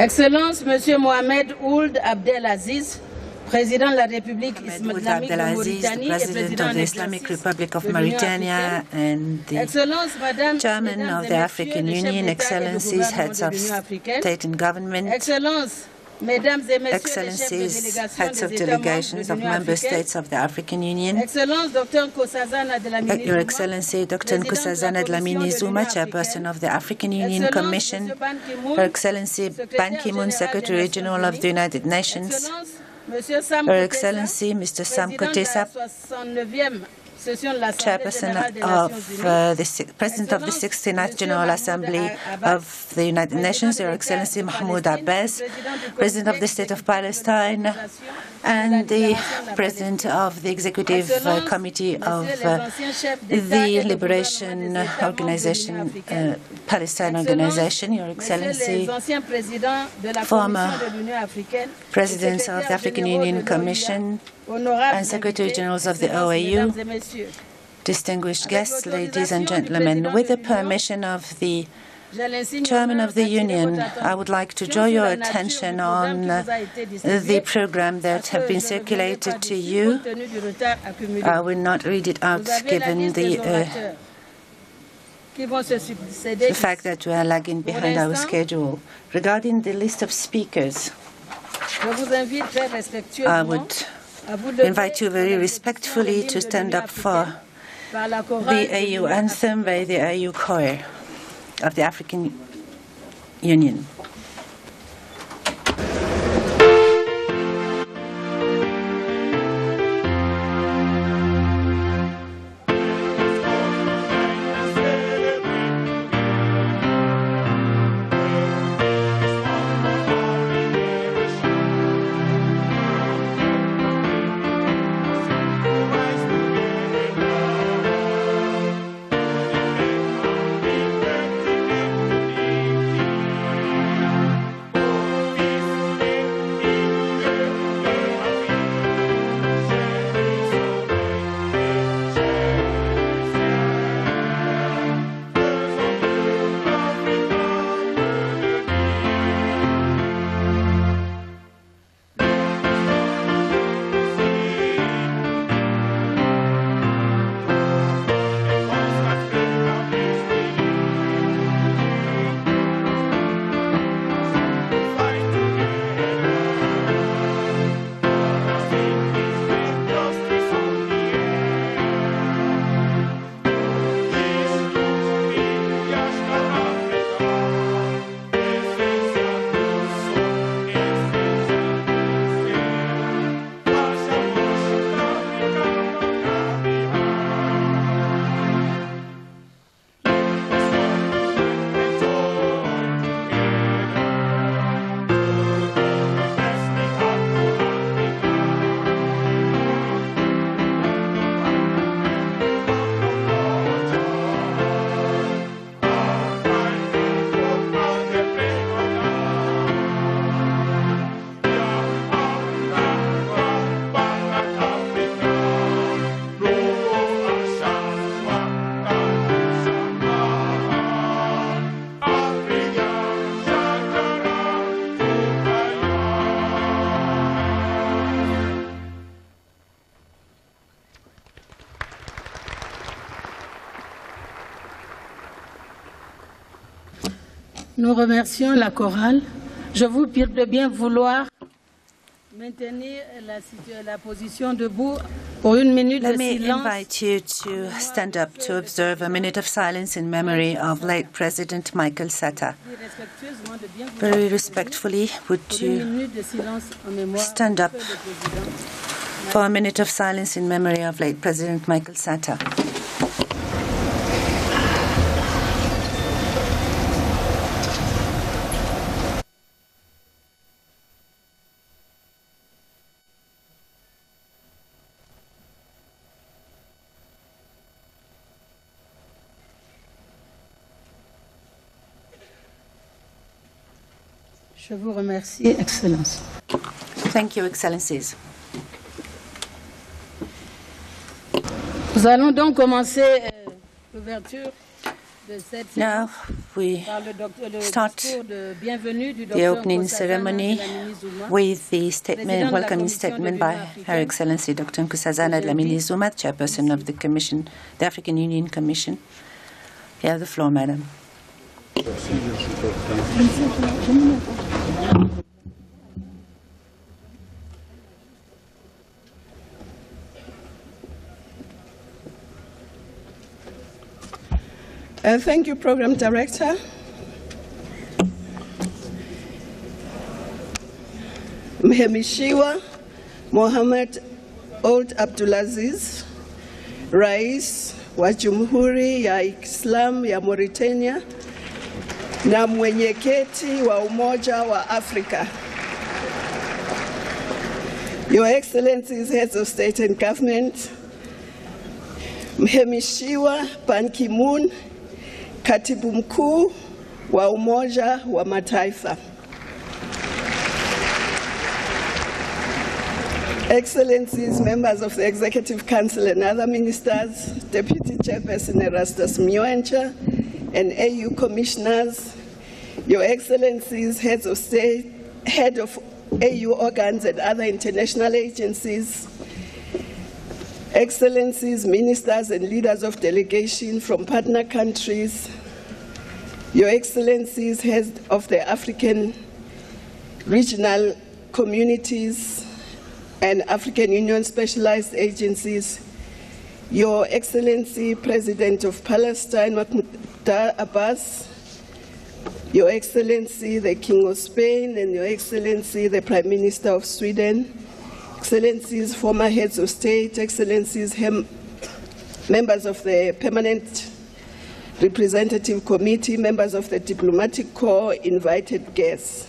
Excellence, Monsieur Mohamed Ould Abdelaziz, Président de la République islamique de Mauritanie et Président of the Islamic Republic of Mauritania and the Chairman of the African Union, Excellencies, Heads of State and Government, Excellencies, Heads of Delegations of Member States of the African Union, Your Excellency Dr. Nkosazana Dlamini Zuma, Chairperson of the African Union Commission, Her Excellency Ban Ki-moon, Secretary General of the United Nations, Her Excellency Mr. Sam Kotesa, Chairperson of the President of the 69th General Assembly of the United Nations, Your Excellency Mahmoud Abbas, President of the State of Palestine, and the President of the Executive Committee of the Liberation Organization, Palestine Organization, Your Excellency, former Presidents of the African Union Commission, and Secretary Generals of the OAU, distinguished guests, ladies and gentlemen, with the permission of the Chairman of the Union, I would like to draw your attention on the program that has been circulated to you. I will not read it out given the fact that we are lagging behind our schedule. Regarding the list of speakers, I would invite you very respectfully to stand up for the AU anthem by the AU Choir of the African Union. Nous remercions la chorale. Je vous prie de bien vouloir maintenir la position debout pour une minute de silence. Let me invite you to stand up to observe a minute of silence in memory of late President Michael Sata. Very respectfully, would you stand up for a minute of silence in memory of late President Michael Sata? Je vous remercie, Excellence. Thank you, Excellencies. Nous allons donc commencer l'ouverture Now we start the opening ceremony with the statement, welcoming statement by Her Excellency Dr. Nkosazana Dlamini-Zuma, Chairperson of the Commission, the African Union Commission. You have the floor, Madam. Thank you, Program Director. Mheshimiwa Mohamed Ould Abdulaziz, Rais wa Jamhuri ya Islam ya Mauritania na mwenyekiti wa Umoja wa Afrika. Your Excellencies, Heads of State and Government, Mheshimiwa Ban Ki-moon, Katibu Mkuu wa Umoja wa Mataifa. Excellencies, members of the Executive Council and other ministers, Deputy Chairperson Erastus Myoencha, and AU commissioners, Your Excellencies, heads of state, head of AU organs and other international agencies, Excellencies, ministers and leaders of delegation from partner countries, Your Excellencies, heads of the African regional communities and African Union specialized agencies, Your Excellency, President of Palestine, Mahmoud Abbas, Your Excellency, the King of Spain, and Your Excellency, the Prime Minister of Sweden, Excellencies, former heads of state, Excellencies, members of the Permanent Representative Committee, members of the Diplomatic Corps, invited guests.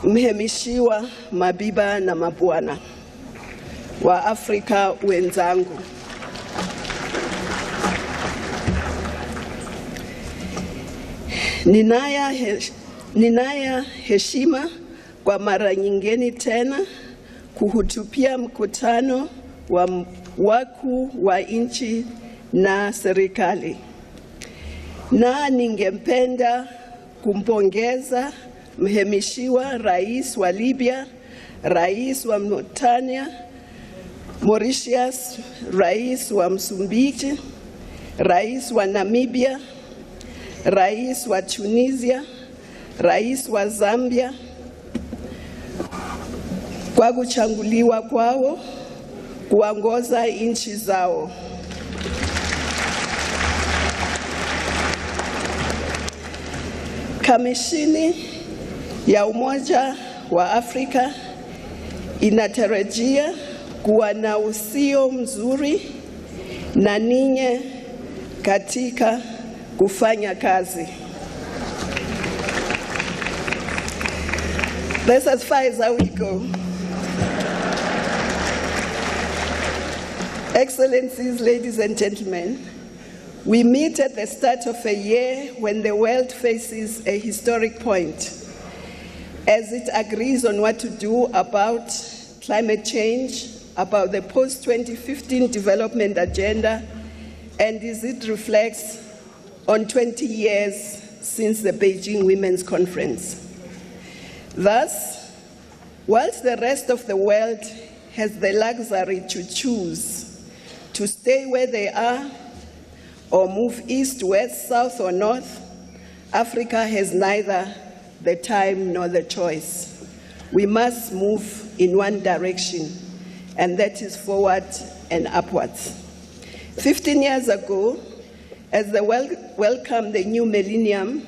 Mheshimiwa Mabiba na Mabwana wa Afrika wenzangu. Ninaya heshima kwa mara nyingine tena kuhutubia mkutano wa wakuu wa nchi na serikali. Na ningependa kumpongeza Mheshimiwa Rais wa Libya, Rais wa Mauritania, Mauritius, Rais wa Msumbiji, Rais wa Namibia, Rais wa Tunisia, Rais wa Zambia, kwa kuchaguliwa kwao kuongoza nchi zao. Kamishini ya Umoja wa Afrika inatarajia kuwa na uhusiano mzuri na ninyi katika kufanya kazi. That's as far as I will go. Excellencies, ladies and gentlemen, we meet at the start of a year when the world faces a historic point as it agrees on what to do about climate change, about the post-2015 development agenda, and as it reflects on 20 years since the Beijing Women's Conference. Thus, whilst the rest of the world has the luxury to choose to stay where they are or move east, west, south, or north, Africa has neither the time nor the choice. We must move in one direction, and that is forward and upwards. 15 years ago, as the world welcomed the new millennium,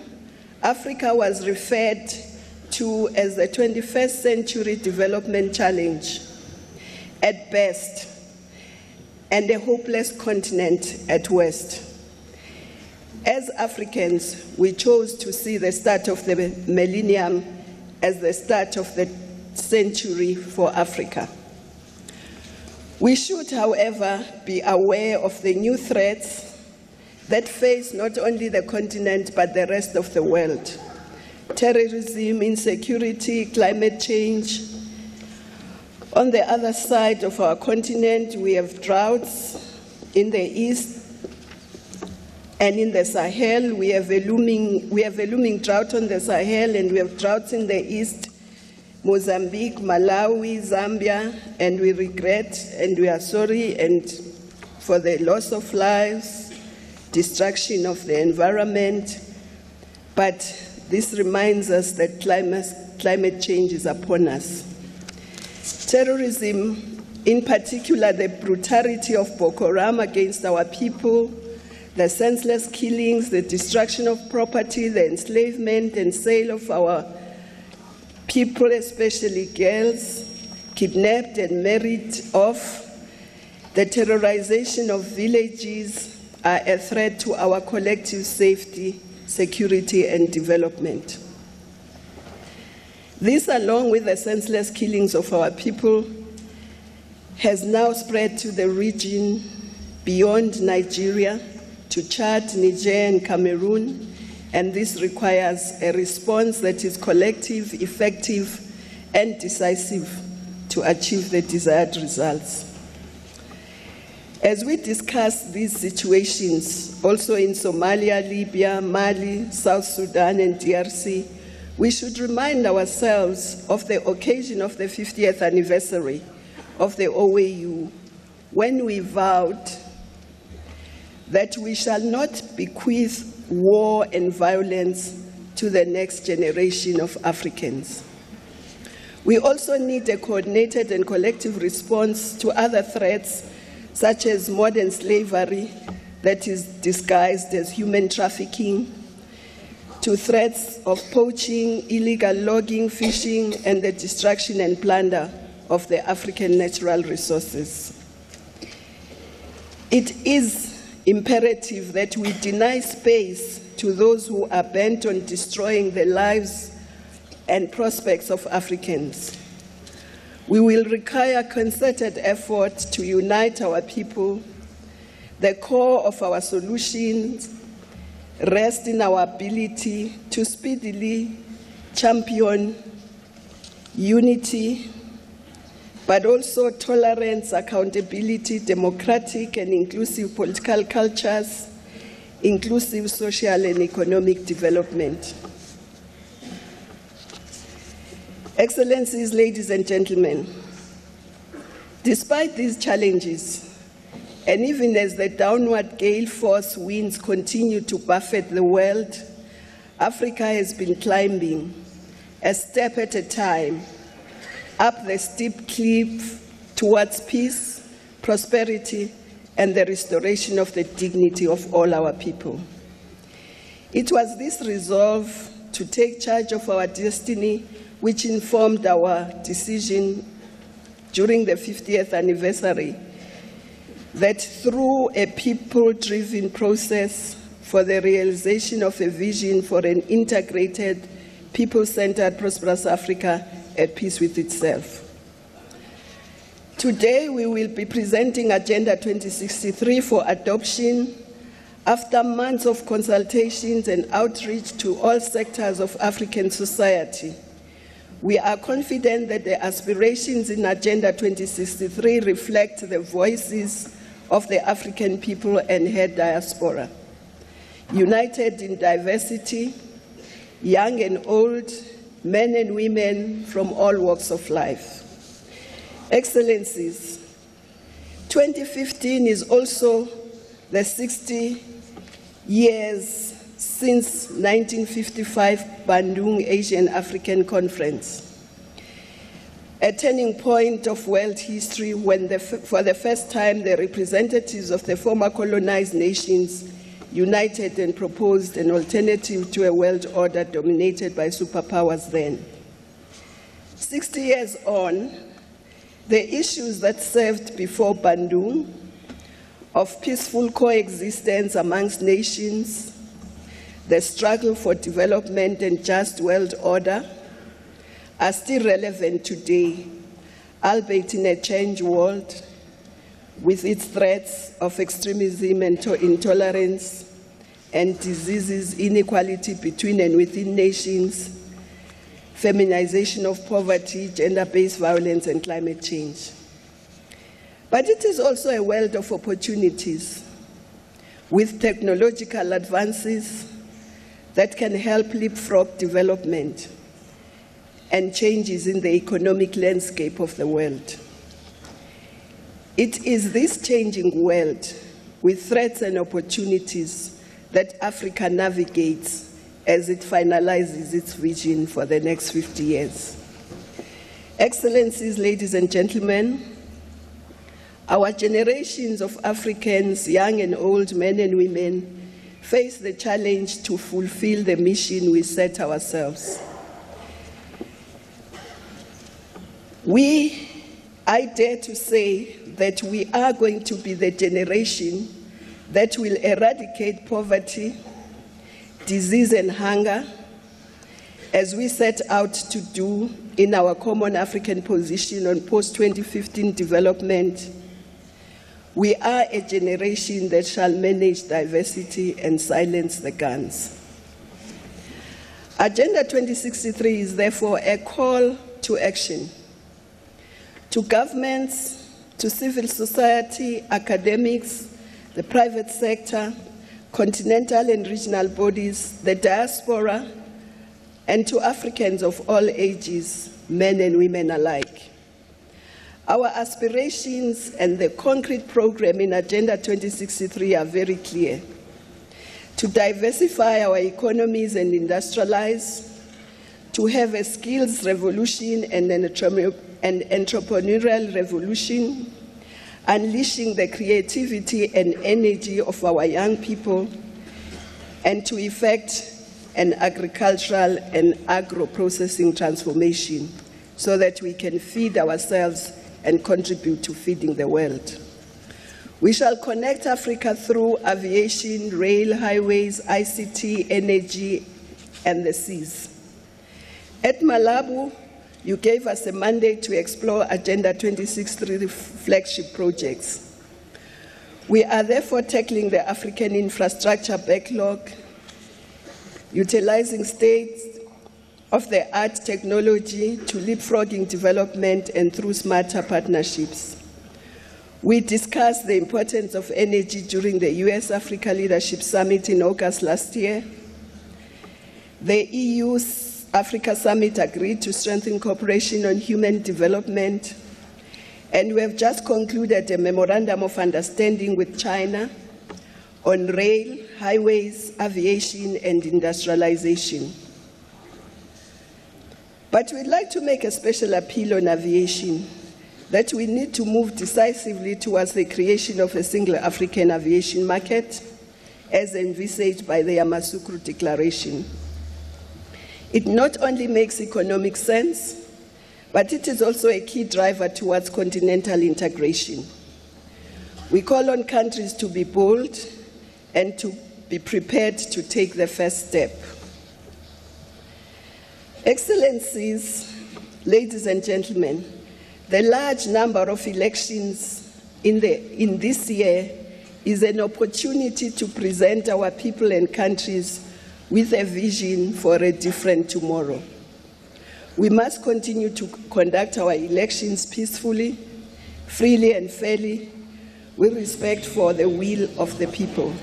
Africa was referred to as the 21st century development challenge, at best, and a hopeless continent at worst. As Africans, we chose to see the start of the millennium as the start of the century for Africa. We should, however, be aware of the new threats that face not only the continent but the rest of the world. Terrorism, insecurity, climate change. On the other side of our continent, we have droughts in the east And in the Sahel, we have a looming drought on the Sahel, and we have droughts in the east, Mozambique, Malawi, Zambia, and we regret and we are sorry and for the loss of lives, destruction of the environment, but this reminds us that climate change is upon us. Terrorism, in particular the brutality of Boko Haram against our people, the senseless killings, the destruction of property, the enslavement and sale of our people, especially girls, kidnapped and married off, the terrorization of villages are a threat to our collective safety, security, and development. This, along with the senseless killings of our people, has now spread to the region beyond Nigeria, to Chad, Niger, and Cameroon, and this requires a response that is collective, effective, and decisive to achieve the desired results. As we discuss these situations, also in Somalia, Libya, Mali, South Sudan, and DRC, we should remind ourselves of the occasion of the 50th anniversary of the OAU, when we vowed that we shall not bequeath war and violence to the next generation of Africans. We also need a coordinated and collective response to other threats, such as modern slavery that is disguised as human trafficking, to threats of poaching, illegal logging, fishing, and the destruction and plunder of the African natural resources. It is imperative that we deny space to those who are bent on destroying the lives and prospects of Africans. We will require concerted effort to unite our people. The core of our solutions rests in our ability to speedily champion unity, but also tolerance, accountability, democratic and inclusive political cultures, inclusive social and economic development. Excellencies, ladies and gentlemen, despite these challenges, and even as the downward gale force winds continue to buffet the world, Africa has been climbing a step at a time up the steep cliff towards peace, prosperity, and the restoration of the dignity of all our people. It was this resolve to take charge of our destiny which informed our decision during the 50th anniversary that through a people-driven process for the realization of a vision for an integrated, people-centered, prosperous Africa at peace with itself. Today, we will be presenting Agenda 2063 for adoption after months of consultations and outreach to all sectors of African society. We are confident that the aspirations in Agenda 2063 reflect the voices of the African people and her diaspora, united in diversity, young and old, men and women from all walks of life. Excellencies, 2015 is also the 60 years since 1955 Bandung Asian African Conference, a turning point of world history when for the first time the representatives of the former colonized nations united and proposed an alternative to a world order dominated by superpowers then. 60 years on, the issues that served before Bandung of peaceful coexistence amongst nations, the struggle for development and just world order are still relevant today, albeit in a changed world with its threats of extremism and intolerance and diseases, inequality between and within nations, feminization of poverty, gender-based violence, and climate change. But it is also a world of opportunities. with technological advances that can help leapfrog development and changes in the economic landscape of the world. It is this changing world with threats and opportunities that Africa navigates as it finalizes its vision for the next 50 years. Excellencies, ladies and gentlemen, our generations of Africans, young and old, men and women, face the challenge to fulfill the mission we set ourselves. I dare to say that we are going to be the generation that will eradicate poverty, disease and hunger, as we set out to do in our common African position on post-2015 development. We are a generation that shall manage diversity and silence the guns. Agenda 2063 is therefore a call to action to governments, to civil society, academics, the private sector, continental and regional bodies, the diaspora, and to Africans of all ages, men and women alike. Our aspirations and the concrete program in Agenda 2063 are very clear. To diversify our economies and industrialize, to have a skills revolution and an entrepreneurial revolution, unleashing the creativity and energy of our young people, and to effect an agricultural and agro-processing transformation so that we can feed ourselves and contribute to feeding the world. We shall connect Africa through aviation, rail, highways, ICT, energy, and the seas. At Malabo, you gave us a mandate to explore Agenda 2063 flagship projects. We are therefore tackling the African infrastructure backlog, utilizing state-of-the-art technology to leapfrogging development and through smarter partnerships. We discussed the importance of energy during the US-Africa Leadership Summit in August last year. The EU's Africa Summit agreed to strengthen cooperation on human development, and we have just concluded a memorandum of understanding with China on rail, highways, aviation, and industrialization. But we'd like to make a special appeal on aviation, that we need to move decisively towards the creation of a single African aviation market, as envisaged by the Yamoussoukro Declaration. It not only makes economic sense, but it is also a key driver towards continental integration. We call on countries to be bold and to be prepared to take the first step. Excellencies, ladies and gentlemen, the large number of elections in this year is an opportunity to present our people and countries with a vision for a different tomorrow. We must continue to conduct our elections peacefully, freely and fairly, with respect for the will of the people.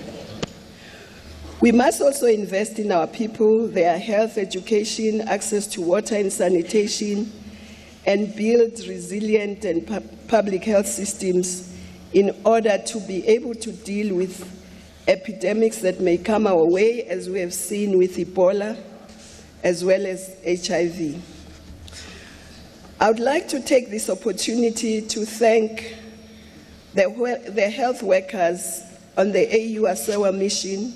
We must also invest in our people, their health, education, access to water and sanitation, and build resilient and public health systems in order to be able to deal with epidemics that may come our way, as we have seen with Ebola, as well as HIV. I would like to take this opportunity to thank the health workers on the AU Asawa mission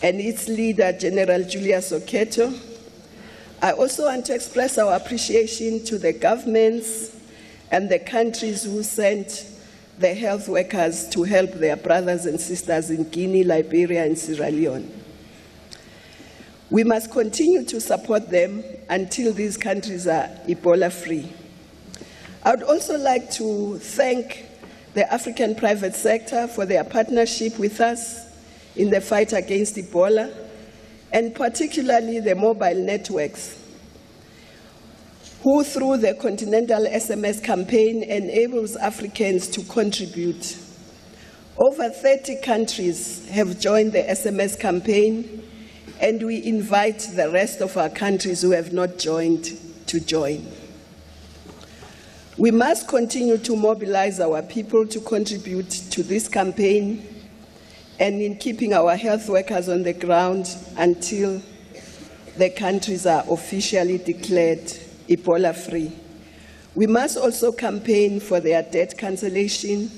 and its leader, General Julius Oketo. I also want to express our appreciation to the governments and the countries who sent the health workers to help their brothers and sisters in Guinea, Liberia, and Sierra Leone. We must continue to support them until these countries are Ebola-free. I would also like to thank the African private sector for their partnership with us in the fight against Ebola, and particularly the mobile networks, who through the Continental SMS campaign enables Africans to contribute Over 30 countries have joined the SMS campaign, and we invite the rest of our countries who have not joined to join. We must continue to mobilize our people to contribute to this campaign and in keeping our health workers on the ground until the countries are officially declared Ebola-free. We must also campaign for their debt cancellation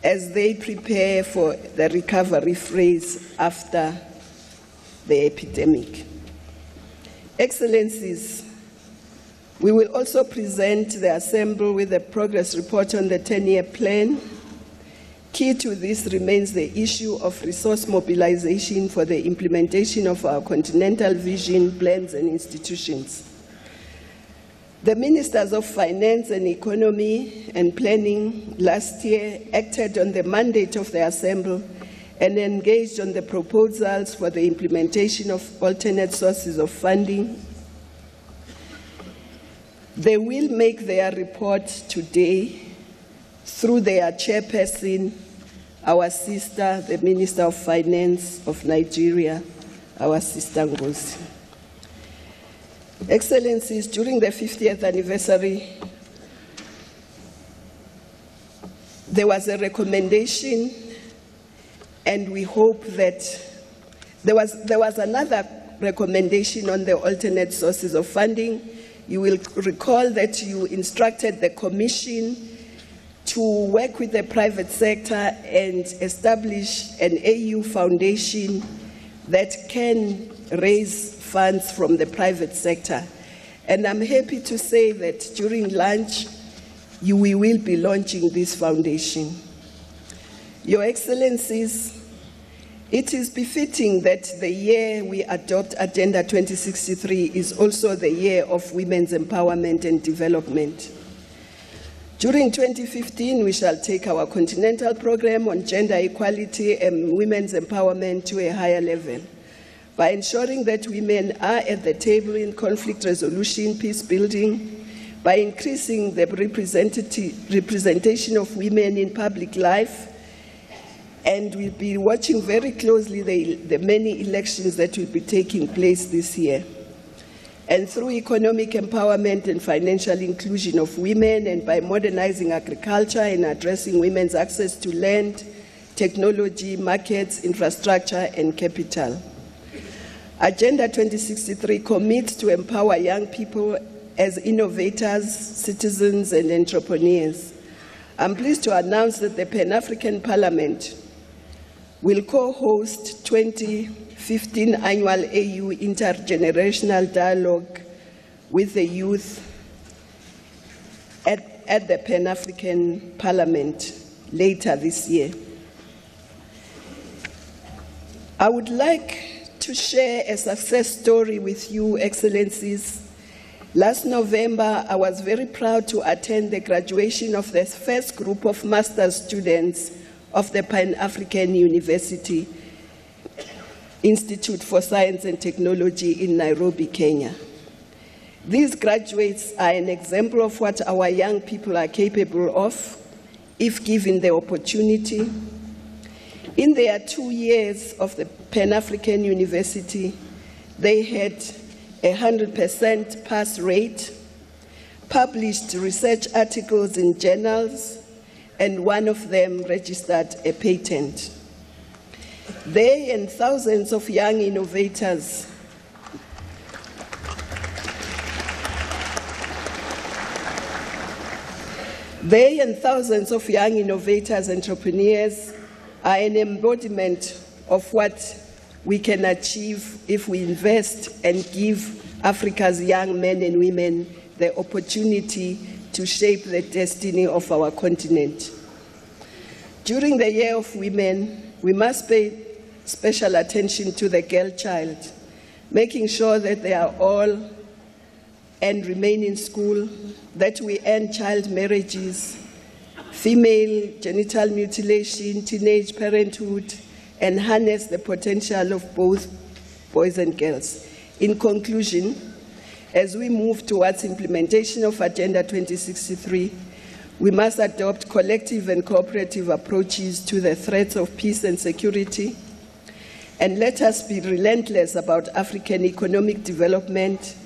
as they prepare for the recovery phase after the epidemic. Excellencies, we will also present the Assembly with a progress report on the 10-year plan. Key to this remains the issue of resource mobilization for the implementation of our continental vision, plans and institutions. The Ministers of Finance and Economy and Planning last year acted on the mandate of the Assembly and engaged on the proposals for the implementation of alternate sources of funding. They will make their report today through their chairperson, our sister, the Minister of Finance of Nigeria, our sister Ngozi. Excellencies, during the 50th anniversary, there was a recommendation, and we hope that there was another recommendation on the alternate sources of funding. You will recall that you instructed the Commission to work with the private sector and establish an AU foundation that can raise funds from the private sector. And I'm happy to say that during lunch, we will be launching this foundation. Your Excellencies, it is befitting that the year we adopt Agenda 2063 is also the year of women's empowerment and development. During 2015, we shall take our continental program on gender equality and women's empowerment to a higher level by ensuring that women are at the table in conflict resolution, peace building, by increasing the representation of women in public life, and we'll be watching very closely the many elections that will be taking place this year. And through economic empowerment and financial inclusion of women, and by modernizing agriculture and addressing women's access to land, technology, markets, infrastructure, and capital. Agenda 2063 commits to empower young people as innovators, citizens, and entrepreneurs. I'm pleased to announce that the Pan-African Parliament will co-host 2015 Annual AU Intergenerational Dialogue with the youth at the Pan-African Parliament later this year. I would like to share a success story with you, Excellencies. Last November, I was very proud to attend the graduation of the first group of master's students of the Pan-African University Institute for Science and Technology in Nairobi, Kenya. These graduates are an example of what our young people are capable of if given the opportunity. In their 2 years of the Pan-African University, they had 100% pass rate, published research articles in journals, and one of them registered a patent. They and thousands of young innovators entrepreneurs are an embodiment of what we can achieve if we invest and give Africa's young men and women the opportunity to shape the destiny of our continent. During the Year of Women, we must pay special attention to the girl child, making sure that they are all and remain in school, that we end child marriages, female genital mutilation, teenage parenthood, and harness the potential of both boys and girls. In conclusion, as we move towards implementation of Agenda 2063, We must adopt collective and cooperative approaches to the threats of peace and security. And let us be relentless about African economic development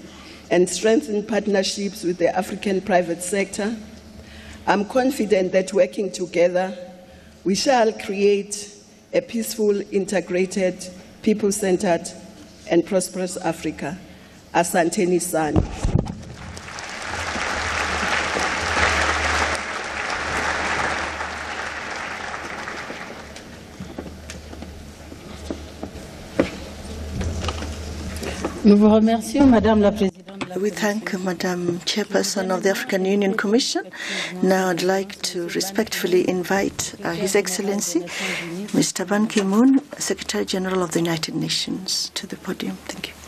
and strengthen partnerships with the African private sector. I'm confident that working together, we shall create a peaceful, integrated, people-centered, and prosperous Africa. Asanteni sana. Nous vous remercions, Madame la Présidente. We thank Madam Chairperson of the African Union Commission. Now I'd like to respectfully invite His Excellency, Mr. Ban Ki-moon, Secretary General of the United Nations, to the podium. Thank you.